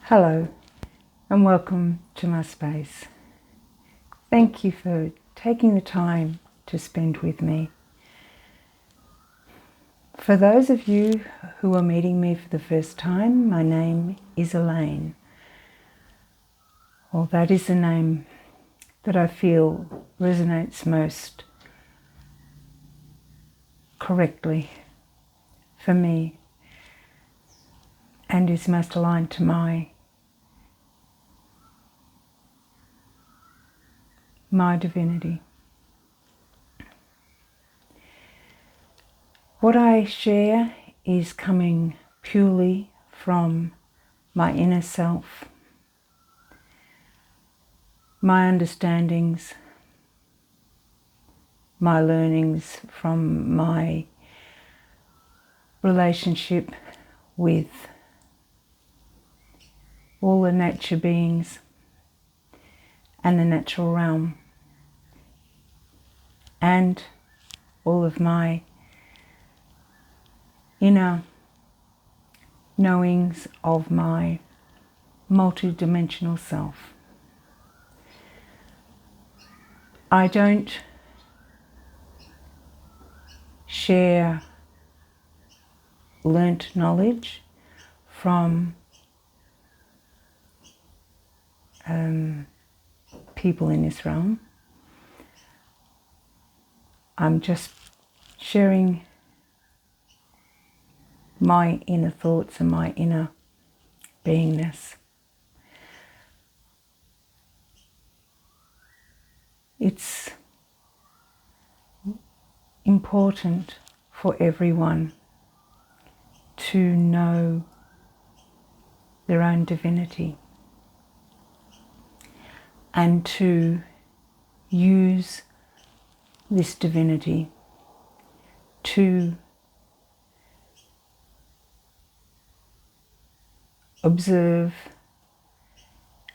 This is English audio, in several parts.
Hello and welcome to my space. Thank you for taking the time to spend with me. For those of you who are meeting me for the first time, my name is Elaine. Well, that is the name that I feel resonates most correctly for me and is most aligned to my divinity. What I share is coming purely from my inner self, my understandings, my learnings from my relationship with all the nature beings and the natural realm, and all of my inner knowings of my multidimensional self. I don't share learnt knowledge from people in this realm. I'm just sharing my inner thoughts and my inner beingness. It's important for everyone to know their own divinity and to use this divinity to observe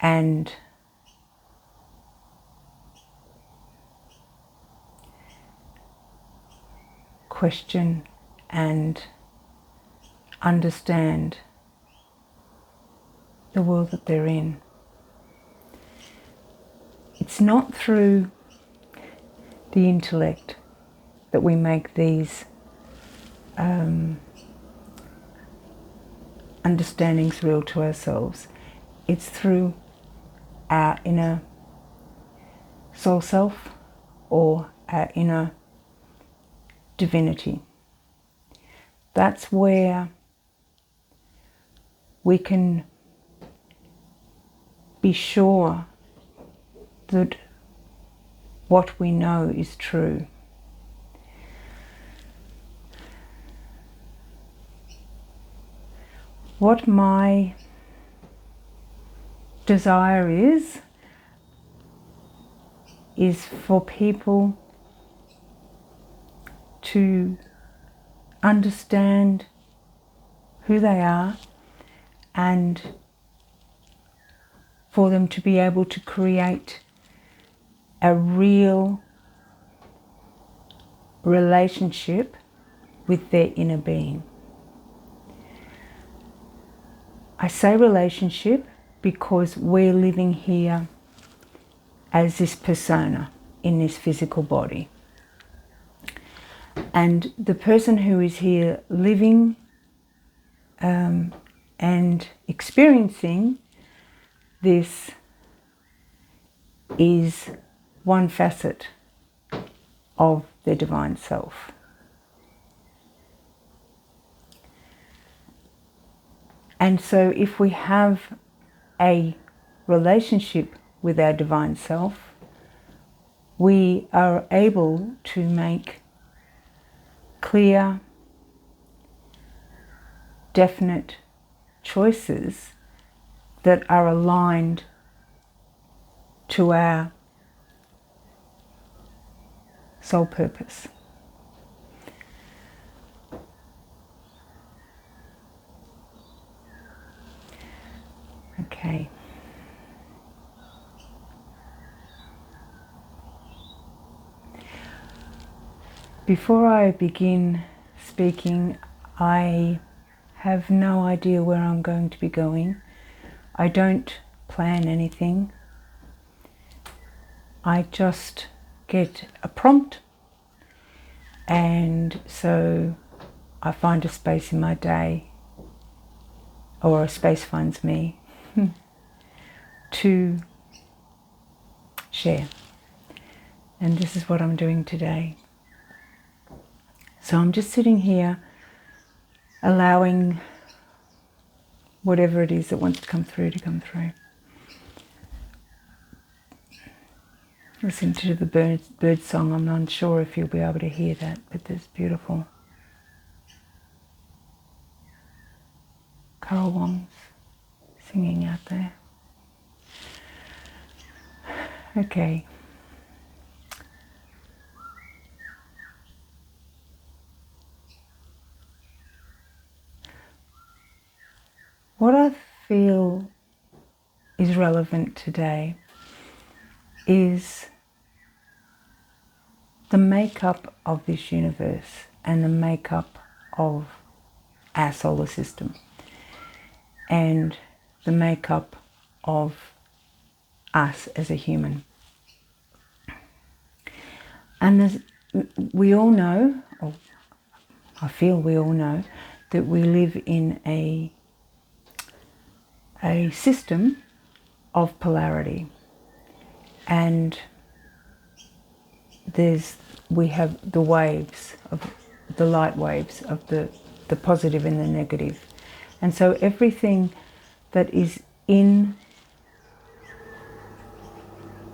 and question and understand the world that they're in. It's not through the intellect that we make these understandings real to ourselves. It's through our inner soul self or our inner divinity. That's where we can be sure that what we know is true. What my desire is for people to understand who they are and for them to be able to create a real relationship with their inner being. I say relationship because we're living here as this persona in this physical body. And the person who is here living and experiencing this is one facet of their divine self. And so if we have a relationship with our divine self, we are able to make clear, definite choices that are aligned to our soul purpose. Okay. Before I begin speaking, I have no idea where I'm going to be going. I don't plan anything. I just get a prompt, and so I find a space in my day, or a space finds me, to share. And this is what I'm doing today. So I'm just sitting here allowing whatever it is that wants to come through to come through. Listen to the bird song. I'm not sure if you'll be able to hear that, but it's beautiful. Carol Wong's singing out there. Okay. What I feel is relevant today is the makeup of this universe and the makeup of our solar system and the makeup of us as a human. And we all know, or I feel we all know, that we live in a system of polarity, and we have the waves of the light waves of the positive and the negative, and so everything that is in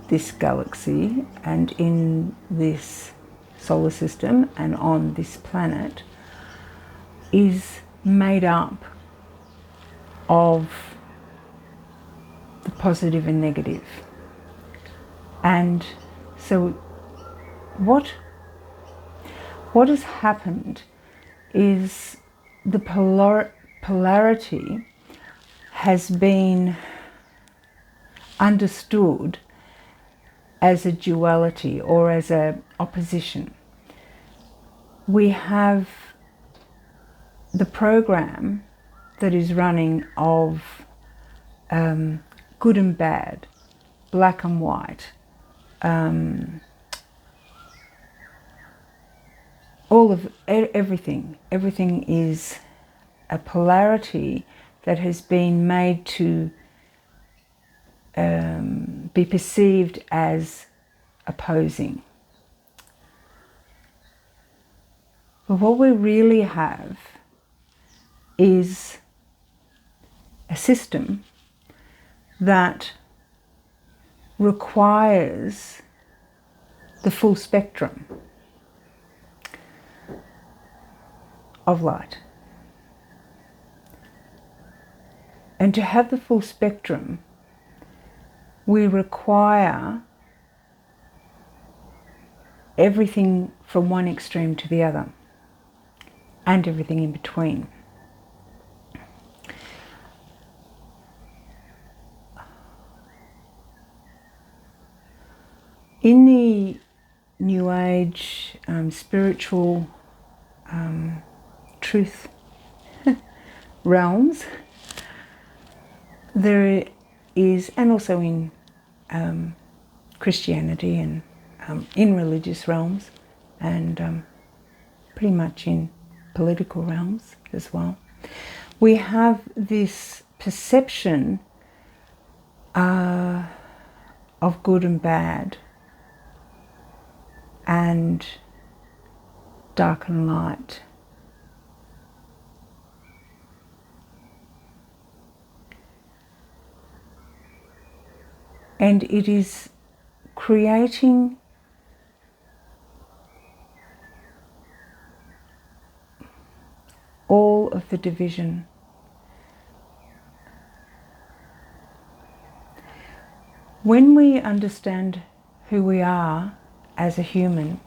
this galaxy and in this solar system and on this planet is made up of the positive and negative. And so what has happened is the polarity has been understood as a duality or as a opposition. We have the program that is running of good and bad, black and white, all of everything. Everything is a polarity that has been made to be perceived as opposing. But what we really have is a system that requires the full spectrum of light. And to have the full spectrum, we require everything from one extreme to the other, and everything in between. In the New Age spiritual truth realms, there is, and also in Christianity and in religious realms, and pretty much in political realms as well, we have this perception of good and bad, and dark and light. And it is creating all of the division. When we understand who we are as a human,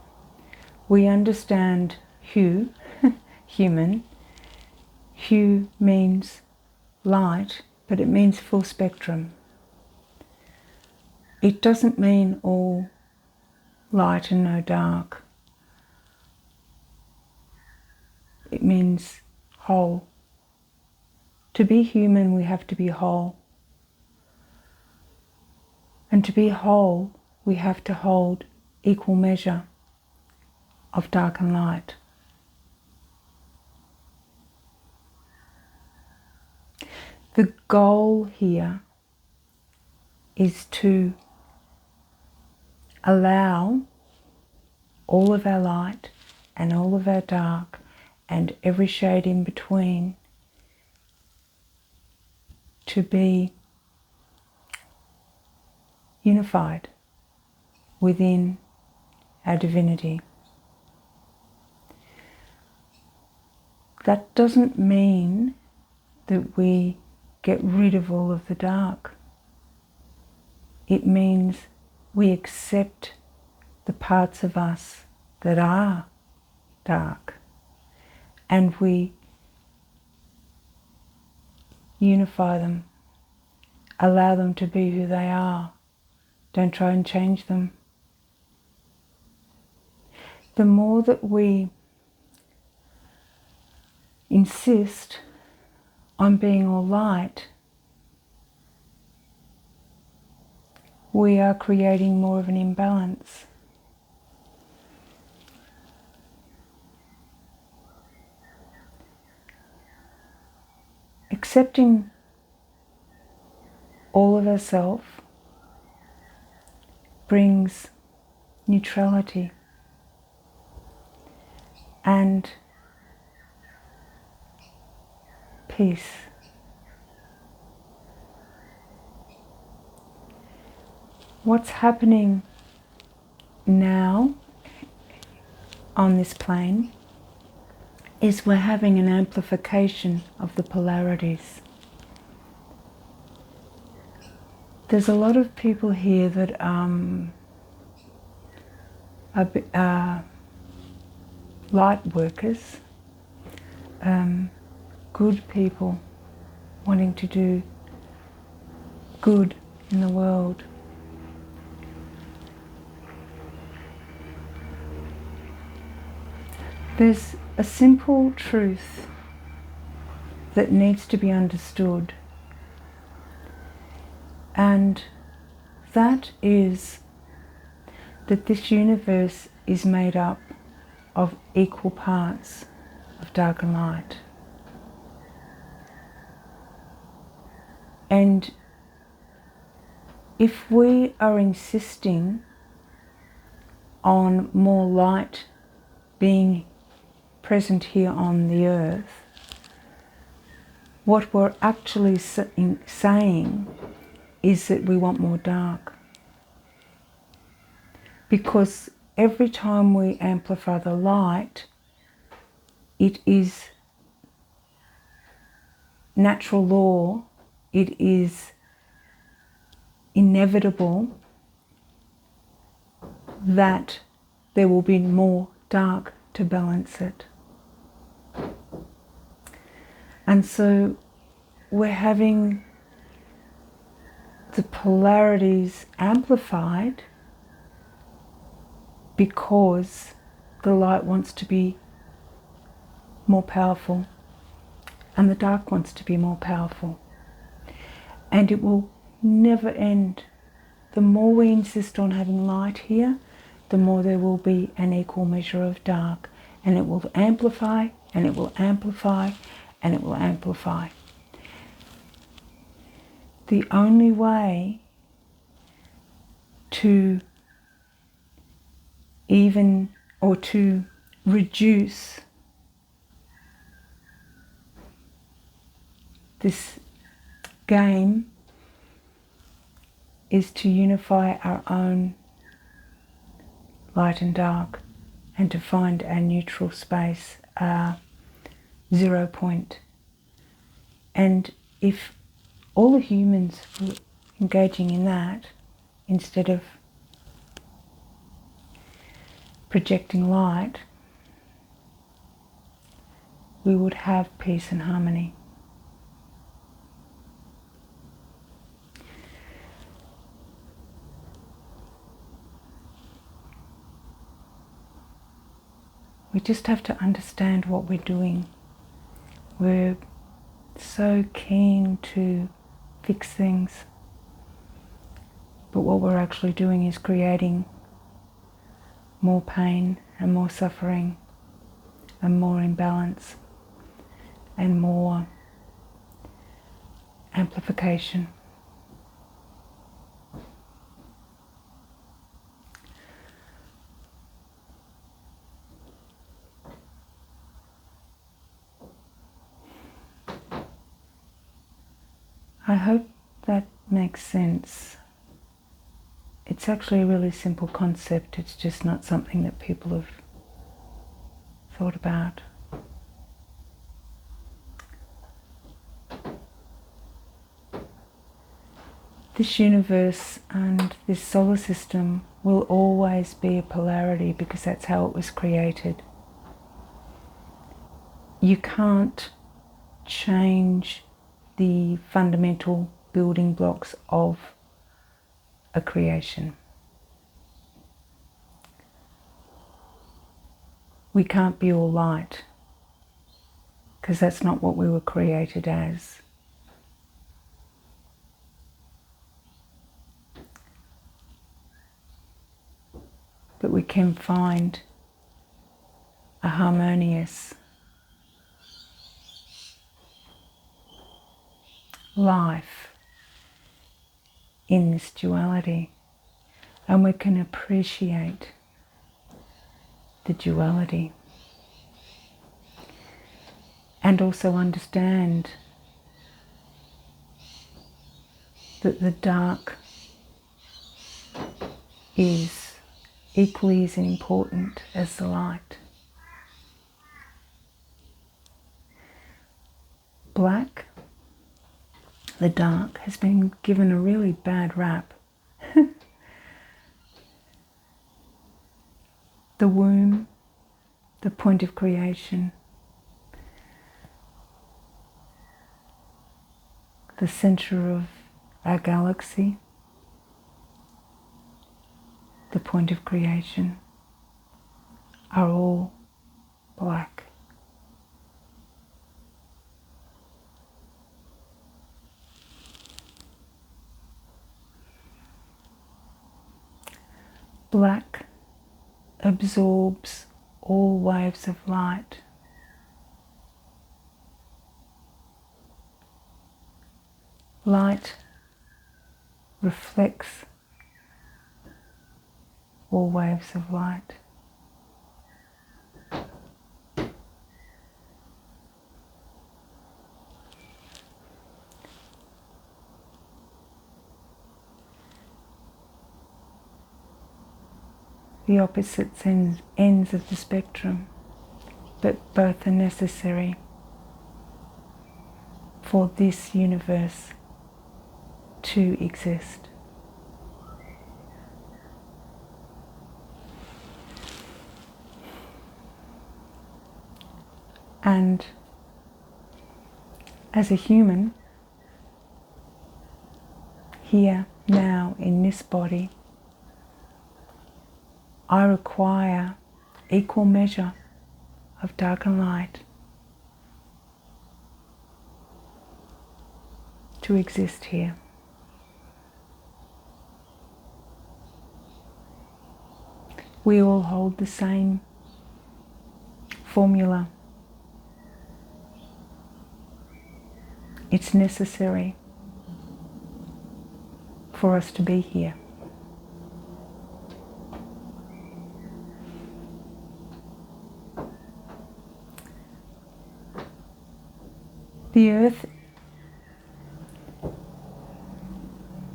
we understand Hu, human. Hu means light, but it means full spectrum. It doesn't mean all light and no dark. It means whole. To be human, we have to be whole. And to be whole, we have to hold equal measure of dark and light. The goal here is to allow all of our light and all of our dark and every shade in between to be unified within our divinity. That doesn't mean that we get rid of all of the dark. It means we accept the parts of us that are dark and we unify them, allow them to be who they are. Don't try and change them. The more that we insist on being all light, we are creating more of an imbalance. Accepting all of ourselves brings neutrality and peace. What's happening now on this plane is we're having an amplification of the polarities. There's a lot of people here that are light workers, good people wanting to do good in the world. There's a simple truth that needs to be understood, and that is that this universe is made up of equal parts of dark and light. And if we are insisting on more light being present here on the earth, what we're actually saying is that we want more dark. Because every time we amplify the light, it is natural law, it is inevitable that there will be more dark to balance it. And so we're having the polarities amplified because the light wants to be more powerful and the dark wants to be more powerful. And it will never end. The more we insist on having light here, the more there will be an equal measure of dark, and it will amplify, and it will amplify, and it will amplify. The only way to even or to reduce this game is to unify our own light and dark and to find our neutral space, our 0 point. And if all the humans were engaging in that instead of projecting light, we would have peace and harmony. We just have to understand what we're doing. We're so keen to fix things. But what we're actually doing is creating more pain and more suffering and more imbalance and more amplification. I hope that makes sense. It's actually a really simple concept. It's just not something that people have thought about. This universe and this solar system will always be a polarity because that's how it was created. You can't change the fundamental building blocks of a creation. We can't be all light because that's not what we were created as. But we can find a harmonious life in this duality, and we can appreciate the duality and also understand that the dark is equally as important as the light. Black, the dark, has been given a really bad rap. The womb, the point of creation, the center of our galaxy, the point of creation, are all black. Black absorbs all waves of light. Light reflects all waves of light. The opposite ends of the spectrum, but both are necessary for this universe to exist. And as a human, here, now, in this body, I require equal measure of dark and light to exist here. We all hold the same formula. It's necessary for us to be here. The earth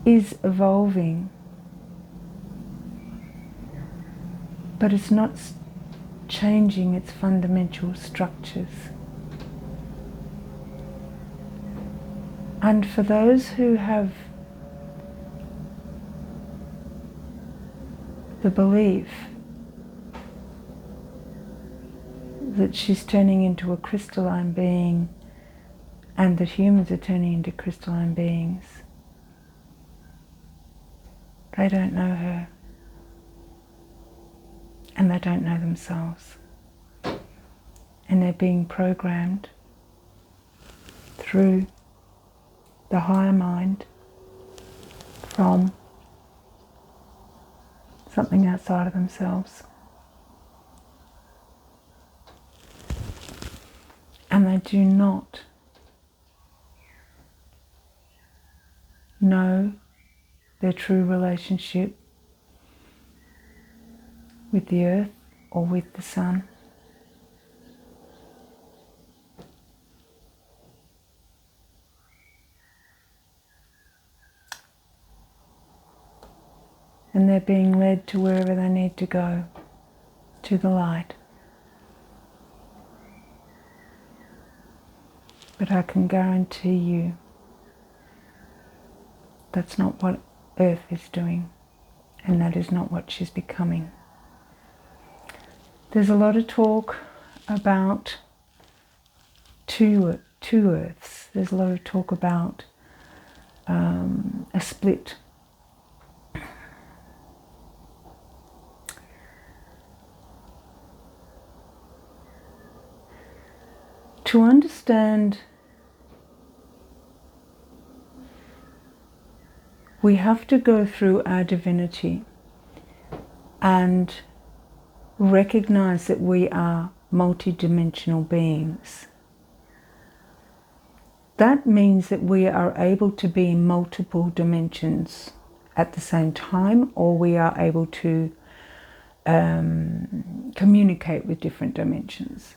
is evolving, but it's not changing its fundamental structures. And for those who have the belief that she's turning into a crystalline being and that humans are turning into crystalline beings, they don't know her and they don't know themselves, and they're being programmed through the higher mind from something outside of themselves. And they do not know their true relationship with the earth or with the sun. And they're being led to wherever they need to go, to the light. But I can guarantee you that's not what Earth is doing, and that is not what she's becoming. There's a lot of talk about two Earths. There's a lot of talk about a split. To understand, we have to go through our divinity and recognize that we are multidimensional beings. That means that we are able to be in multiple dimensions at the same time, or we are able to communicate with different dimensions.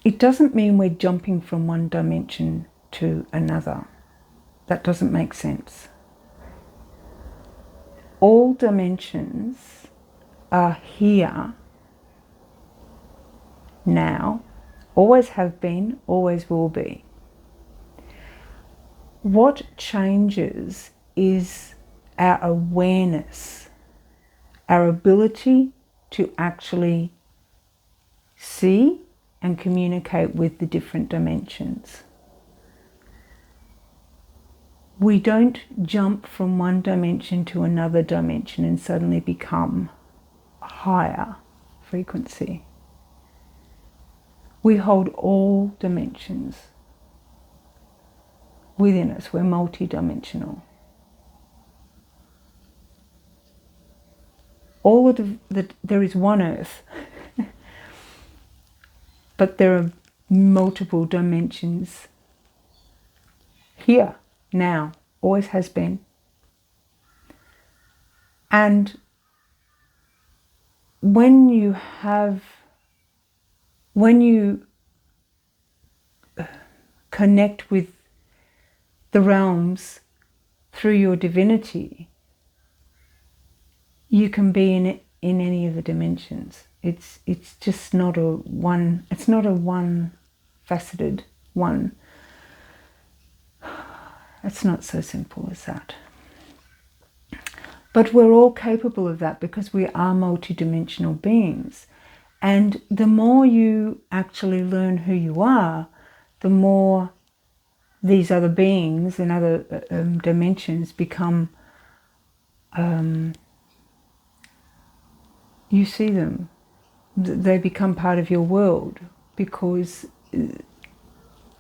It doesn't mean we're jumping from one dimension to another. That doesn't make sense. All dimensions are here now, always have been, always will be. What changes is our awareness, our ability to actually see and communicate with the different dimensions. We don't jump from one dimension to another dimension and suddenly become higher frequency. We hold all dimensions within us. We're multidimensional. All of there is one Earth, but there are multiple dimensions here, now, always has been. And when you connect with the realms through your divinity, you can be in any of the dimensions. It's just not a one. It's not a one-faceted one. It's not so simple as that. But we're all capable of that because we are multidimensional beings. And the more you actually learn who you are, the more these other beings and other dimensions become, you see them. They become part of your world because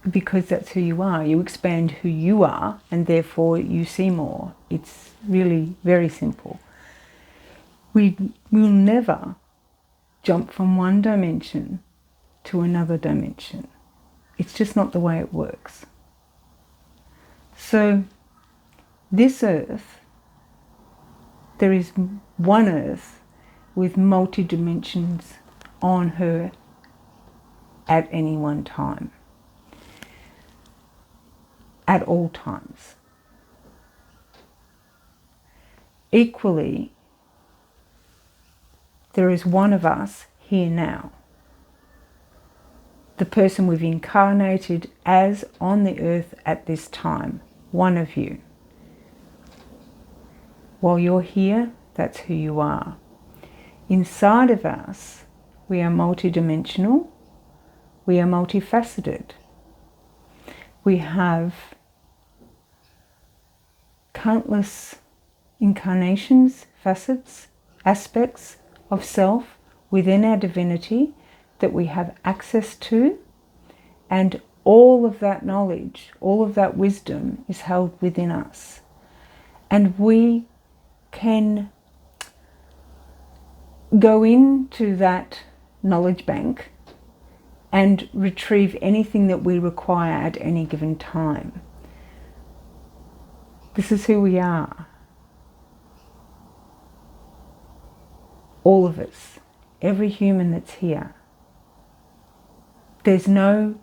that's who you are. You expand who you are, and therefore you see more. It's really very simple. We will never jump from one dimension to another dimension. It's just not the way it works. So this Earth, there is one Earth with multi-dimensions on her at any one time, at all times. Equally, there is one of us here now, the person we've incarnated as on the earth at this time, one of you. While you're here, that's who you are. Inside of us, we are multidimensional, we are multifaceted. We have countless incarnations, facets, aspects of self within our divinity that we have access to, and all of that knowledge, all of that wisdom is held within us. And we can go into that knowledge bank and retrieve anything that we require at any given time. This is who we are. All of us, every human that's here. There's no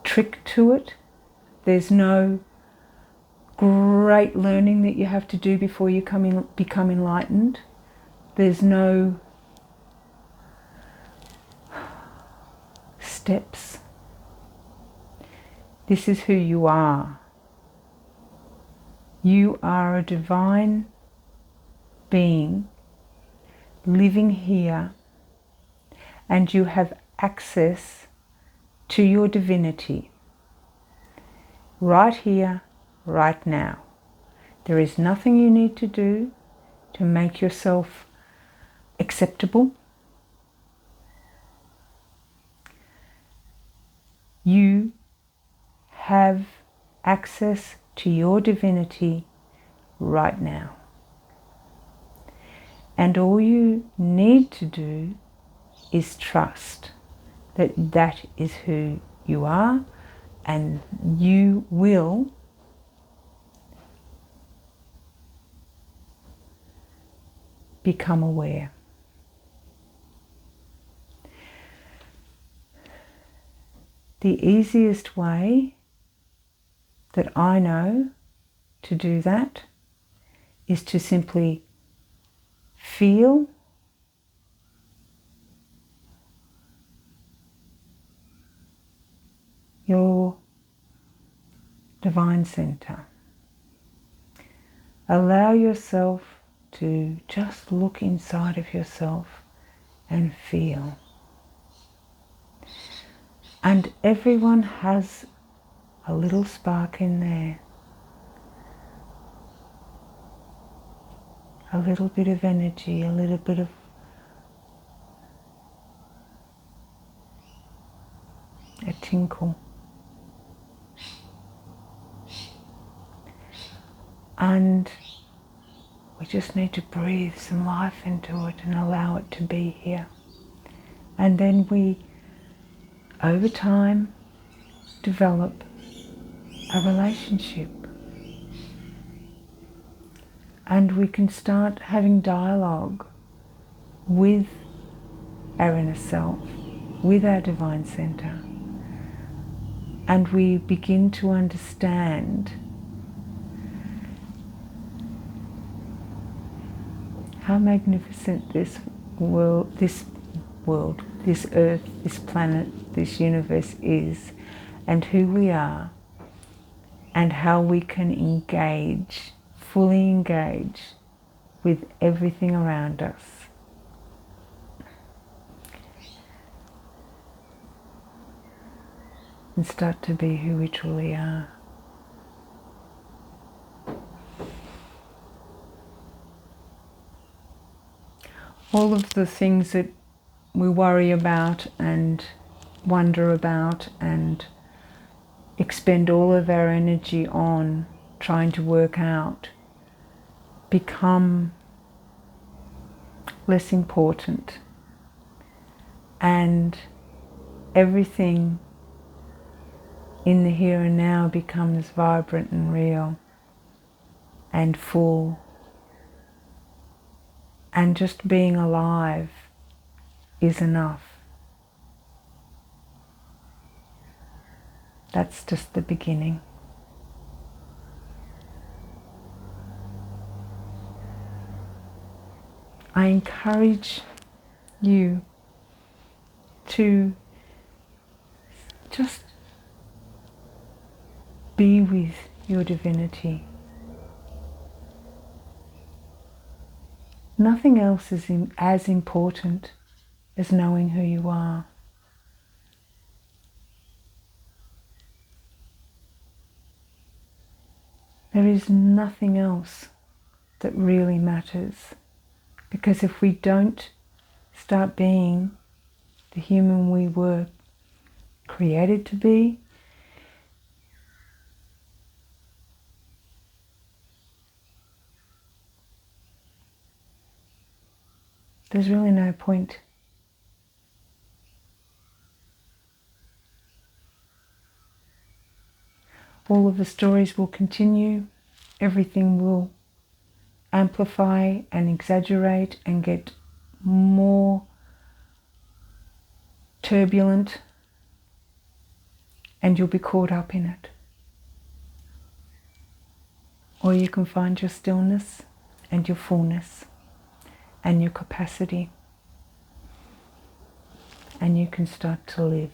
trick to it. There's no great learning that you have to do before you become enlightened. There's no steps. This is who you are. You are a divine being living here, and you have access to your divinity right here, right now. There is nothing you need to do to make yourself acceptable. You have access to your divinity right now. And all you need to do is trust that that is who you are, and you will become aware. The easiest way that I know to do that is to simply feel your divine center. Allow yourself to just look inside of yourself and feel. And everyone has a little spark in there. A little bit of energy, a little bit of a tinkle. And we just need to breathe some life into it and allow it to be here. And then we, over time, develop a relationship. And we can start having dialogue with our inner self, with our divine center. And we begin to understand how magnificent this world, this earth, this planet, this universe is, and who we are, and how we can engage, fully engage with everything around us. And start to be who we truly are. All of the things that we worry about and wonder about and expend all of our energy on trying to work out become less important, and everything in the here and now becomes vibrant and real and full. And just being alive is enough. That's just the beginning. I encourage you to just be with your divinity. Nothing else is as important as knowing who you are. There is nothing else that really matters, because if we don't start being the human we were created to be, There's really no point. All of the stories will continue. Everything will amplify and exaggerate and get more turbulent, and you'll be caught up in it. Or you can find your stillness and your fullness and your capacity, and you can start to live.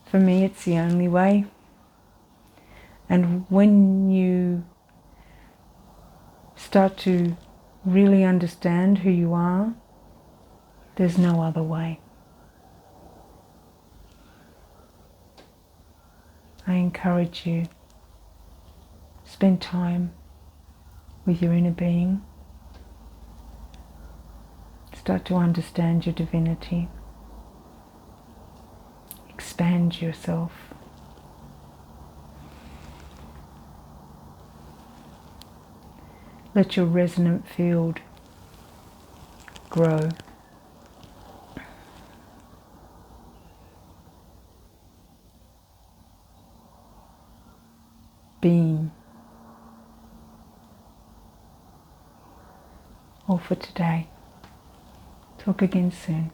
For me, it's the only way. And when you start to really understand who you are, there's no other way. I encourage you, spend time with your inner being. Start to understand your divinity. Expand yourself. Let your resonant field grow. Beam. All for today. Talk again soon.